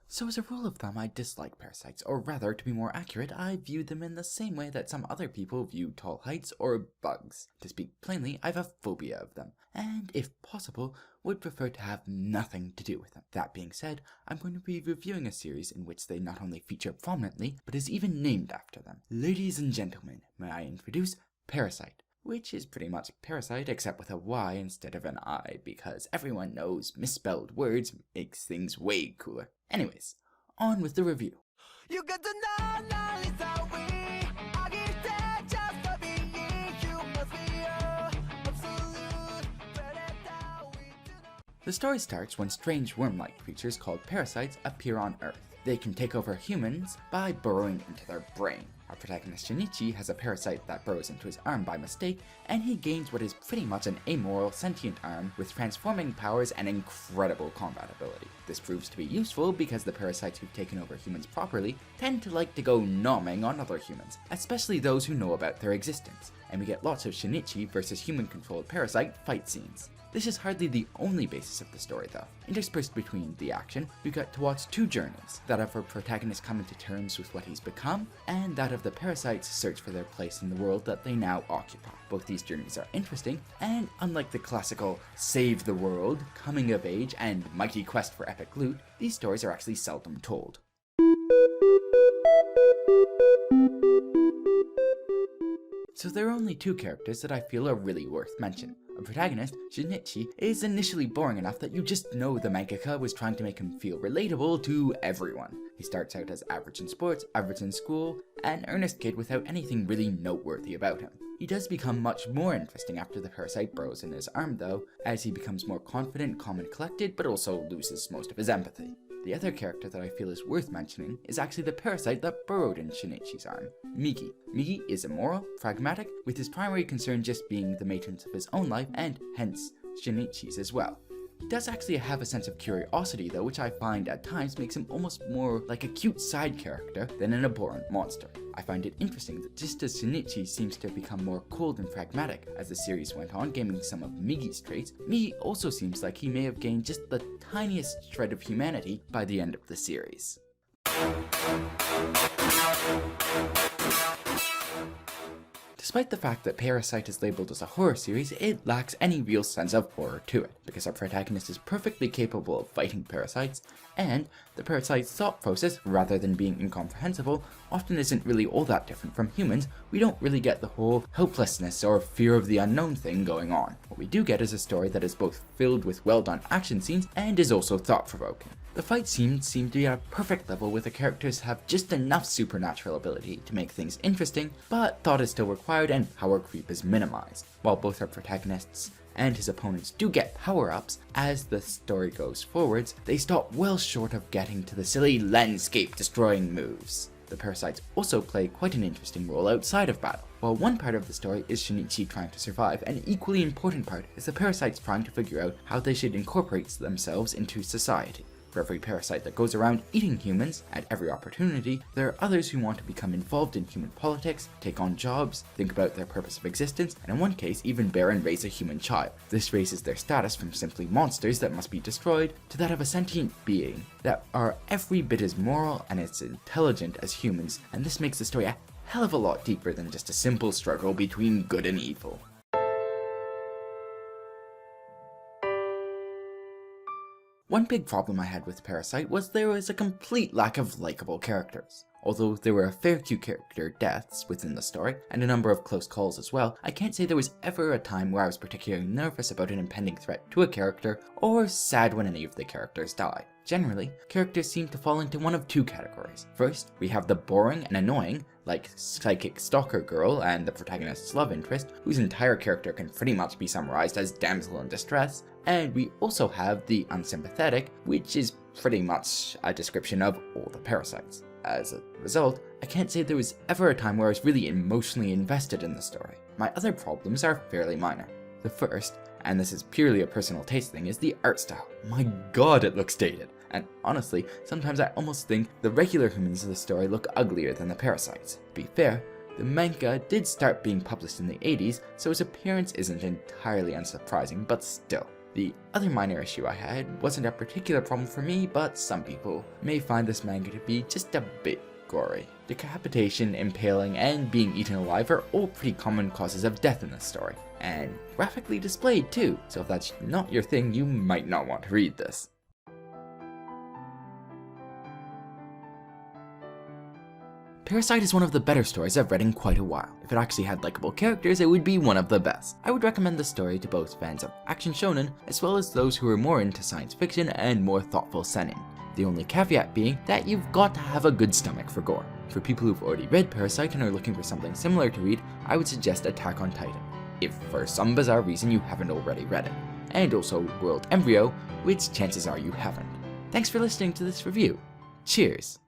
So as a rule of thumb, I dislike parasites, or rather, to be more accurate, I view them in the same way that some other people view tall heights or bugs. To speak plainly, I have a phobia of them, and if possible, would prefer to have nothing to do with them. That being said, I'm going to be reviewing a series in which they not only feature prominently, but is even named after them. Ladies and gentlemen, may I introduce Parasite, which is pretty much Parasite except with a Y instead of an I, because everyone knows misspelled words makes things way cooler. Anyways, on with the review. You got to know it's how we I give that just for being you must be absolute predator we do not. The story starts when strange worm-like creatures called parasites appear on Earth. They can take over humans by burrowing into their brain. Our protagonist Shinichi has a parasite that burrows into his arm by mistake, and he gains what is pretty much an amoral sentient arm with transforming powers and incredible combat ability. This proves to be useful because the parasites who've taken over humans properly tend to like to go nomming on other humans, especially those who know about their existence, and we get lots of Shinichi versus human-controlled parasite fight scenes. This is hardly the only basis of the story though. Interspersed between the action, we got to watch two journeys, that of our protagonist coming to terms with what he's become, and that of the parasites' search for their place in the world that they now occupy. Both these journeys are interesting, and unlike the classical save the world, coming of age, and mighty quest for epic loot, these stories are actually seldom told. So there are only two characters that I feel are really worth mention. Our protagonist, Shinichi, is initially boring enough that you just know the mangaka was trying to make him feel relatable to everyone. He starts out as average in sports, average in school, an earnest kid without anything really noteworthy about him. He does become much more interesting after the parasite burrows in his arm though, as he becomes more confident, calm and collected, but also loses most of his empathy. The other character that I feel is worth mentioning is actually the parasite that burrowed in Shinichi's arm, Migi. Migi is immoral, pragmatic, with his primary concern just being the maintenance of his own life and hence Shinichi's as well. He does actually have a sense of curiosity though, which I find at times makes him almost more like a cute side character than an abhorrent monster. I find it interesting that just as Shinichi seems to have become more cold and pragmatic as the series went on, gaining some of Migi's traits, Migi also seems like he may have gained just the tiniest shred of humanity by the end of the series. Despite the fact that Parasite is labeled as a horror series, it lacks any real sense of horror to it, because our protagonist is perfectly capable of fighting parasites, and the parasite's thought process, rather than being incomprehensible, often isn't really all that different from humans. We don't really get the whole helplessness or fear of the unknown thing going on. What we do get is a story that is both filled with well-done action scenes and is also thought-provoking. The fight scenes seem to be at a perfect level where the characters have just enough supernatural ability to make things interesting, but thought is still required and power creep is minimized. While both our protagonists and his opponents do get power-ups, as the story goes forwards, they stop well short of getting to the silly landscape-destroying moves. The parasites also play quite an interesting role outside of battle. While one part of the story is Shinichi trying to survive, an equally important part is the parasites trying to figure out how they should incorporate themselves into society. For every parasite that goes around eating humans at every opportunity, there are others who want to become involved in human politics, take on jobs, think about their purpose of existence, and in one case even bear and raise a human child. This raises their status from simply monsters that must be destroyed to that of a sentient being that are every bit as moral and as intelligent as humans, and this makes the story a hell of a lot deeper than just a simple struggle between good and evil. One big problem I had with Parasite was there was a complete lack of likable characters. Although there were a fair few character deaths within the story, and a number of close calls as well, I can't say there was ever a time where I was particularly nervous about an impending threat to a character, or sad when any of the characters died. Generally, characters seem to fall into one of two categories. First, we have the boring and annoying, like Psychic Stalker Girl and the protagonist's love interest, whose entire character can pretty much be summarized as damsel in distress, and we also have the unsympathetic, which is pretty much a description of all the parasites. As a result, I can't say there was ever a time where I was really emotionally invested in the story. My other problems are fairly minor. The first, and this is purely a personal taste thing, is the art style. My god, it looks dated. And honestly, sometimes I almost think the regular humans of the story look uglier than the parasites. To be fair, the manga did start being published in the 80s, so his appearance isn't entirely unsurprising, but still. The other minor issue I had wasn't a particular problem for me, but some people may find this manga to be just a bit gory. Decapitation, impaling, and being eaten alive are all pretty common causes of death in this story, and graphically displayed too, so if that's not your thing, you might not want to read this. Parasite is one of the better stories I've read in quite a while. If it actually had likable characters, it would be one of the best. I would recommend the story to both fans of action shonen, as well as those who are more into science fiction and more thoughtful seinen. The only caveat being that you've got to have a good stomach for gore. For people who've already read Parasite and are looking for something similar to read, I would suggest Attack on Titan, if for some bizarre reason you haven't already read it. And also World Embryo, which chances are you haven't. Thanks for listening to this review. Cheers!